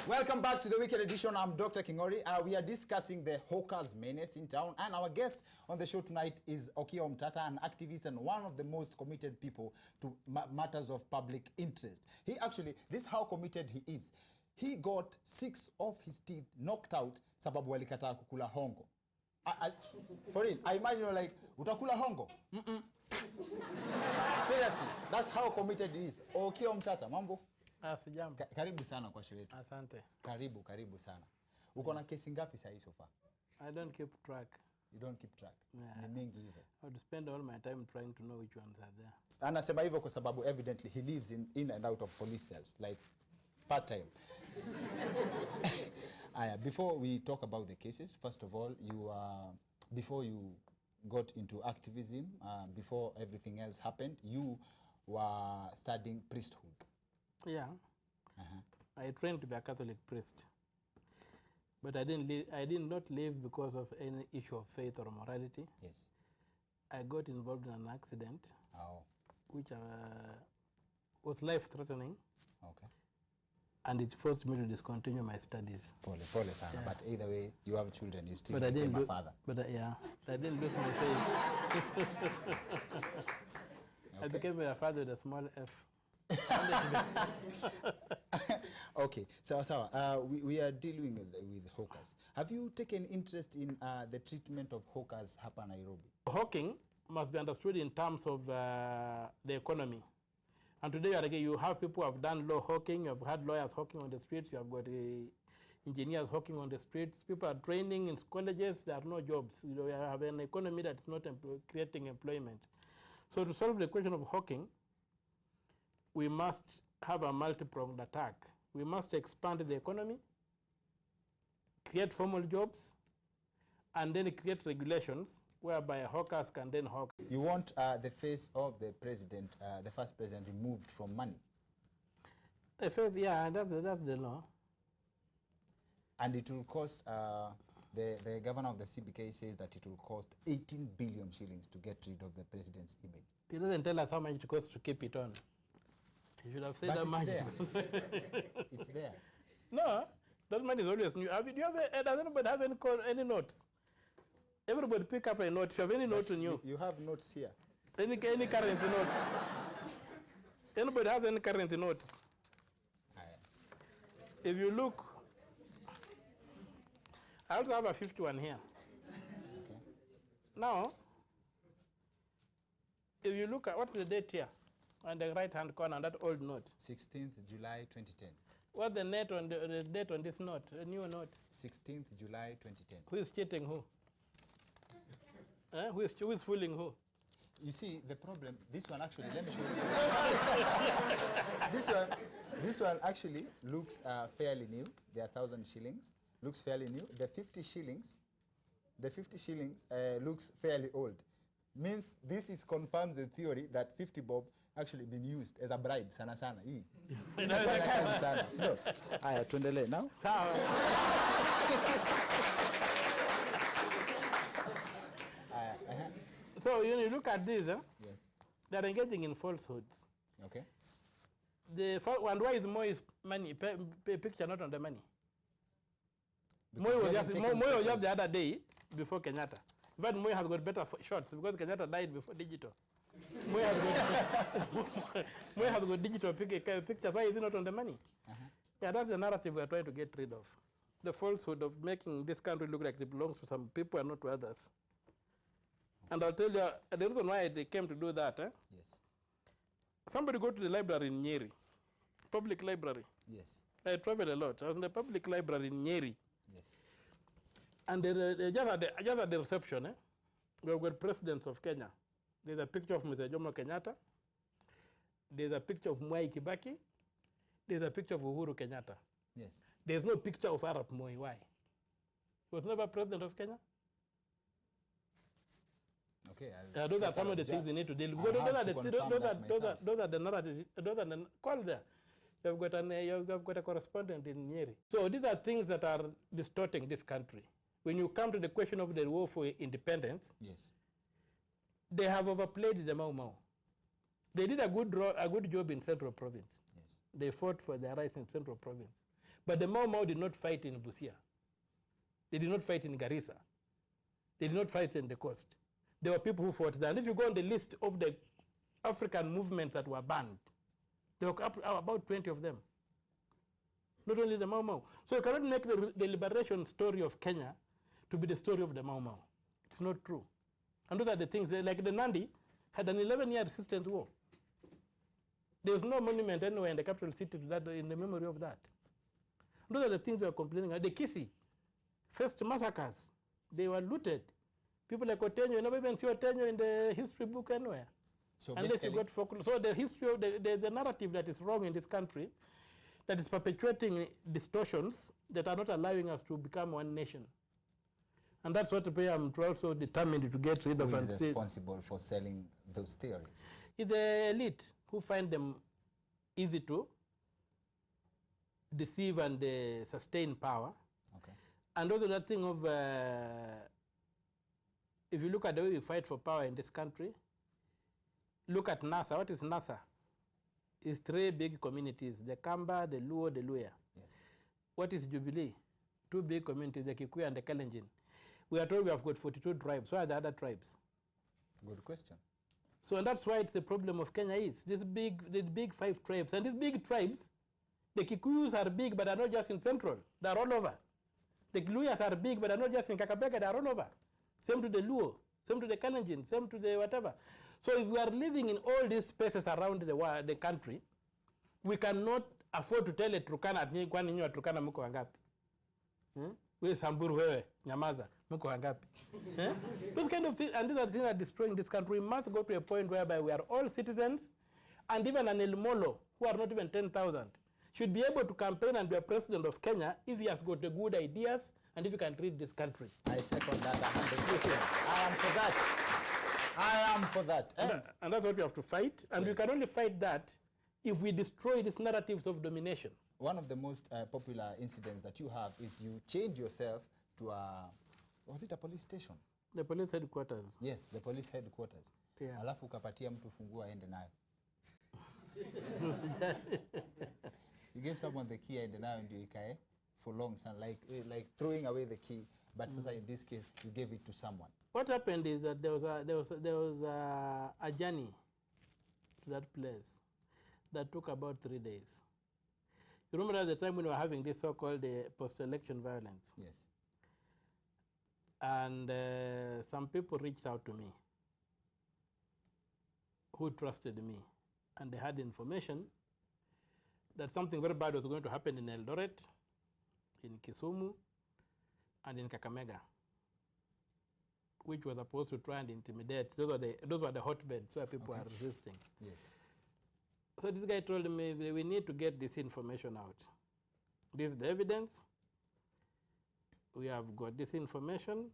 Welcome back to the weekend edition. I'm Dr. Kingori. We are discussing the hawkers menace in town, and our guest on the show tonight is Okiya Omtatah, an activist and one of the most committed people to matters of public interest. He actually, this is how committed he is. He got 6 of his teeth knocked out sababu walikataa kukula hongo. For real, I imagine you're like, utakula hongo? Seriously, that's how committed he is. Okiya Omtatah, mambo? Sijambo. Karibu sana kwa show yetu. Asante. Karibu sana. Uko na kesi ngapi sasa so far? I don't keep track. You don't keep track? Yeah. Ni mingi hivyo. I would spend all my time trying to know which ones are there. Anasema hivyo kwa sababu evidently he lives in and out of police cells, like part time. Before we talk about the cases, first of all, before you got into activism, before everything else happened, you were studying priesthood. Yeah. I trained to be a Catholic priest. But I did not leave because of any issue of faith or morality. Yes. I got involved in an accident. Oh. Which was life-threatening. Okay. And it forced me to discontinue my studies. Pole sana. Yeah. But either way, you have children, you still became a father. But I didn't lose my faith. Okay. I became a father with a small f. Okay, so we are dealing with hawkers. Have you taken interest in the treatment of hawkers hapa Nairobi? Hawking must be understood in terms of the economy. And today you have people who have done law hawking, you have had lawyers hawking on the streets, you have got engineers hawking on the streets. People are training in colleges, there are no jobs. We have an economy that is not creating employment. So to solve the question of hawking, we must have a multi-pronged attack. We must expand the economy, create formal jobs, and then create regulations whereby hawkers can then hawk. You want the face of the president, the first president, removed from money? The face, yeah, that's the law. And it will cost, the governor of the CBK says that it will cost 18 billion shillings to get rid of the president's image. He doesn't tell us how much it costs to keep it on. You should have said that much. It's there. No, that money is always new. Does anybody have any notes? Everybody pick up a note. If you have any note on you. You have notes here. Any current notes? Anybody has any current notes? If you look, I also have a 51 here. Okay. Now, if you look at what's the date here? On the right-hand corner, that old note. 16th July 2010. What's the date on this note, a new note? 16th July 2010. Who is cheating who? Who is fooling who? You see, the problem, this one actually, let me show you. This one actually looks fairly new. They are 1,000 shillings. Looks fairly new. The 50 shillings looks fairly old. Means this confirms the theory that 50 bob actually been used as a bribe sana. Hii. Sana. So, tuendelee now. So you look at this, yes. They're engaging in falsehoods. Okay. And why is Moi's money picture not on the money? Moi was just the other day before Kenyatta. In fact, Moi has got better shots because Kenyatta died before digital. Moi has got digital pictures. Why is it not on the money? Yeah, that's the narrative we are trying to get rid of. The falsehood of making this country look like it belongs to some people and not to others. And I'll tell you the reason why they came to do that. Yes. Somebody go to the library in Nyeri, public library. Yes. I travel a lot. I was in the public library in Nyeri. Yes. And just at the reception, we were presidents of Kenya. There's a picture of Mr. Jomo Kenyatta. There's a picture of Mwai Kibaki. There's a picture of Uhuru Kenyatta. Yes. There's no picture of Arap Moi. Why? He was never president of Kenya. Okay. Those are some of the things we need to deal with. Those are the narratives. Call there. You've got a correspondent in Nyeri. So these are things that are distorting this country. When you come to the question of the war for independence, yes, they have overplayed the Mau Mau. They did a good job in Central Province. Yes. They fought for their rights in Central Province. But the Mau Mau did not fight in Busia. They did not fight in Garissa. They did not fight in the coast. There were people who fought there. And if you go on the list of the African movements that were banned, there were about 20 of them. Not only the Mau Mau. So you cannot make the liberation story of Kenya to be the story of the Mau Mau. It's not true. And those are the things, like the Nandi had an 11-year resistance war. There was no monument anywhere in the capital city to that, in the memory of that. Those are the things we are complaining about. The Kisi, first massacres, they were looted. People like Otenyo, you never even see Otenyo in the history book anywhere. So unless you got folklore. So the history of the narrative that is wrong in this country, that is perpetuating distortions that are not allowing us to become one nation. And that's what I'm also determined to get rid of. Who is responsible for selling those theories? It's the elite who find them easy to deceive and sustain power. Okay. And also that thing of, if you look at the way we fight for power in this country, look at NASA. What is NASA? It's 3 big communities, the Kamba, the Luo, the Luya. Yes. What is Jubilee? 2 big communities, the Kikuyu and the Kalenjin. We are told we have got 42 tribes. Where are the other tribes? Good question. So and that's why it's the problem of Kenya is, these big 5 tribes. And these big tribes, the Kikuyus are big, but they're not just in Central. They're all over. The Luyas are big, but they're not just in Kakamega, they're all over. Same to the Luo, same to the Kalenjin, same to the whatever. So if we are living in all these spaces around the country, we cannot afford to tell a Turkana, kwani nyinyi wa Turkana mko wangapi? We Samburu wewe, nyamaza, mko wangapi? Those kind of things, and these are the things that are destroying this country. We must go to a point whereby we are all citizens, and even an El Molo, who are not even 10,000, should be able to campaign and be a president of Kenya if he has got the good ideas and if he can lead this country. I second that 100%. I am for that. I am for that. And that's what we have to fight. And we can only fight that if we destroy these narratives of domination. One of the most popular incidents that you have is you change yourself to a, was it a police station? The police headquarters. Yes, the police headquarters. Yeah. Alafu ukapatia mtu funguo aende nayo. You gave someone the key aende nayo ndio ikae for long, like throwing away the key. But sasa in this case, you gave it to someone. What happened is that there was a journey to that place that took about 3 days. You remember at the time when we were having this so-called post-election violence? Yes. And some people reached out to me who trusted me. And they had information that something very bad was going to happen in Eldoret, in Kisumu, and in Kakamega, which was supposed to try and intimidate. Those were the hotbeds where people are resisting. Yes. So this guy told me, we need to get this information out. This is the evidence. We have got this information.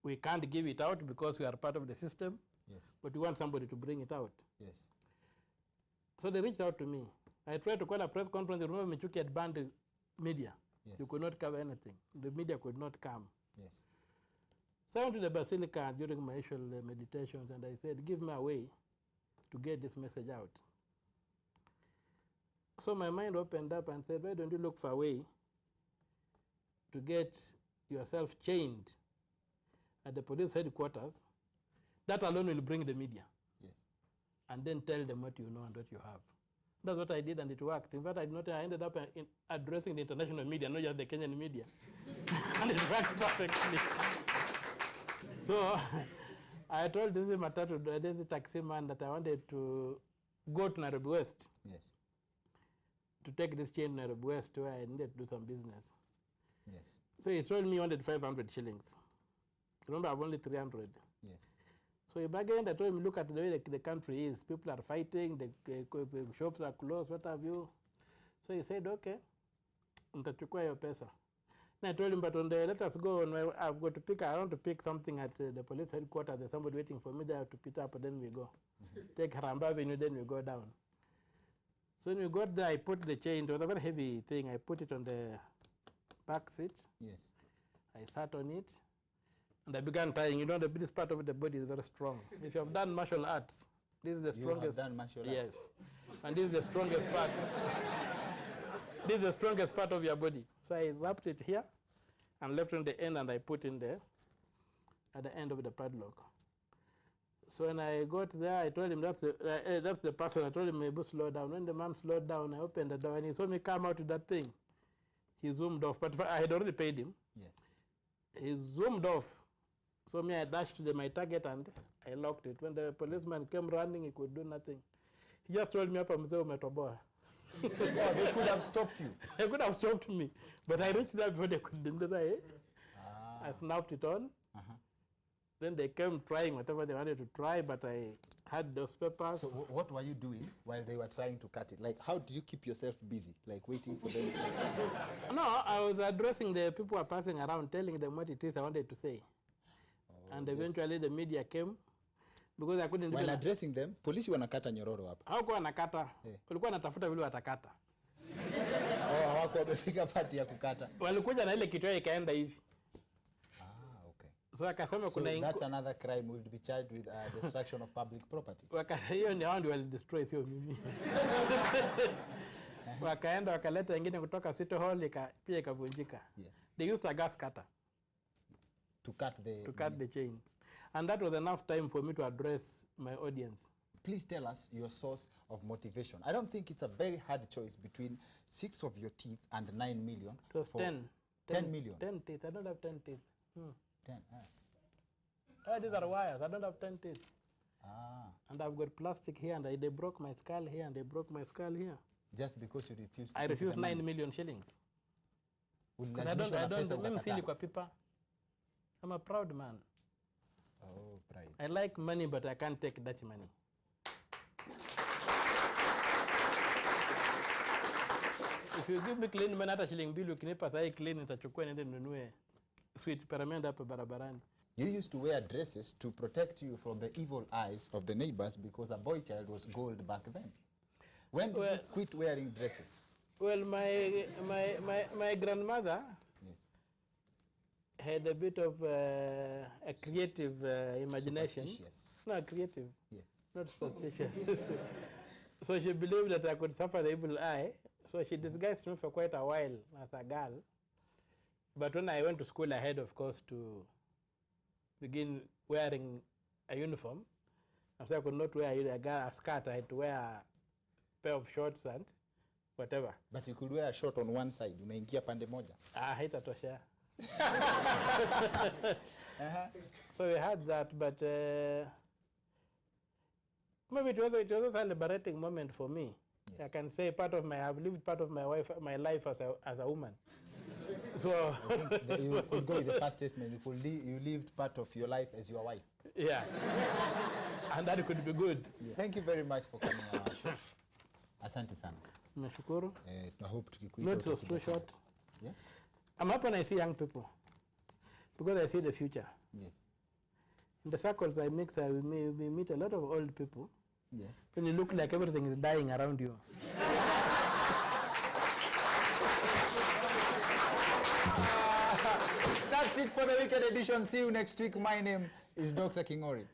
We can't give it out because we are part of the system. Yes. But we want somebody to bring it out. Yes. So they reached out to me. I tried to call a press conference. You remember Michuki had banned the media. Yes. You could not cover anything. The media could not come. Yes. So I went to the Basilica during my usual meditations and I said, give me a way to get this message out. So my mind opened up and said, why don't you look for a way to get yourself chained at the police headquarters? That alone will bring the media. Yes. And then tell them what you know and what you have. That's what I did, and it worked. In fact, I ended up addressing the international media, not just the Kenyan media. And it worked perfectly. So I told this taxi man that I wanted to go to Nairobi West. Yes. To take this chain to Nairobi West where I needed to do some business. Yes. So he told me he wanted 500 shillings. Remember, I have only 300. Yes. So he bargained. I told him, look at the way the country is. People are fighting, the shops are closed, what have you. So he said, okay, nitachukua hiyo pesa. And I told him, but let us go. I've got to pick, I want to pick something at the police headquarters. There's somebody waiting for me there to pick up, and then we go. Take Haramba Avenue, then we go down. So when we got there, I put the chain. It was a very heavy thing. I put it on the back seat. Yes. I sat on it. And I began tying. You know, this part of the body is very strong. If you have done martial arts, this is the strongest. You have done martial arts? Yes. And this is the strongest part. This is the strongest part of your body. So I wrapped it here and left on the end, and I put in there at the end of the padlock. So when I got there, I told him that's the person. I told him maybe slow down. When the man slowed down, I opened the door and he saw me come out with that thing. He zoomed off, but I had already paid him. Yes. He zoomed off. So me, I dashed to my target and I locked it. When the policeman came running, he could do nothing. He just told me up and said, "Umetoboa." Oh, they could have stopped you. They could have stopped me, but I reached there before they could. I snapped it on. Then they came trying whatever they wanted to try, but I had those papers. So what were you doing while they were trying to cut it? Like, how did you keep yourself busy? Like, waiting for them to... No, I was addressing the people who were passing around, telling them what it is I wanted to say. Oh, and eventually the media came, because I couldn't... While addressing them, polisi wanakata nyororo hapa. Hawakuwa wanakata. Walikuwa wanatafuta vile watakata. Oh, hawako wamefika pati ya kukata. Walikuja na ile kitu yao ikaenda hivi. So akasema so that's another crime, will be charged with destruction of public property. Hiyo ni hao ndio walidestroy, sio mimi. Wakaenda wakaleta ingine kutoka City Hall pia ikavunjika. Yes. They used a gas cutter to cut the chain. And that was enough time for me to address my audience. Please tell us your source of motivation. I don't think it's a very hard choice between 6 of your teeth and 9 million. It was 10. 10 million. 10 teeth. I don't have 10 teeth. 10. Oh, these are wires. I don't have 10 teeth. And I've got plastic here, and they broke my skull here, and they broke my skull here. Just because you refused to... I refused 9 million shillings. Because I don't feel like people. I'm a proud man. Oh, pride. I like money, but I can't take that money. If you give me clean money, hata shilling bill ukinipa sahi clean, nitachukua niende ninunue sweet peremende hapa barabarani. You used to wear dresses to protect you from the evil eyes of the neighbors because a boy child was gold back then. When did you quit wearing dresses? Well, my grandmother had a bit of a creative imagination. No, creative. Yes. Not superstitious. So she believed that I could suffer the evil eye. So she disguised me for quite a while as a girl. But when I went to school, I had, of course, to begin wearing a uniform. So I could not wear a skirt. I had to wear a pair of shorts and whatever. But you could wear a short on one side. Unaingia pande moja. Haitatosha. So we had that, but maybe it was a liberating moment for me. Yes. I can say I've lived part of my life as a woman. So you could go with the first statement. You lived part of your life as your wife. Yeah, and that could be good. Yeah. Thank you very much for coming on our show. Asante sana. Nashukuru. I hope tukikuita. Not so too short. Yes. I'm happy when I see young people because I see the future. Yes. In the circles I mix, we meet a lot of old people. Yes. When you look like everything is dying around you. That's it for the weekend edition. See you next week. My name is Dr. Kingori.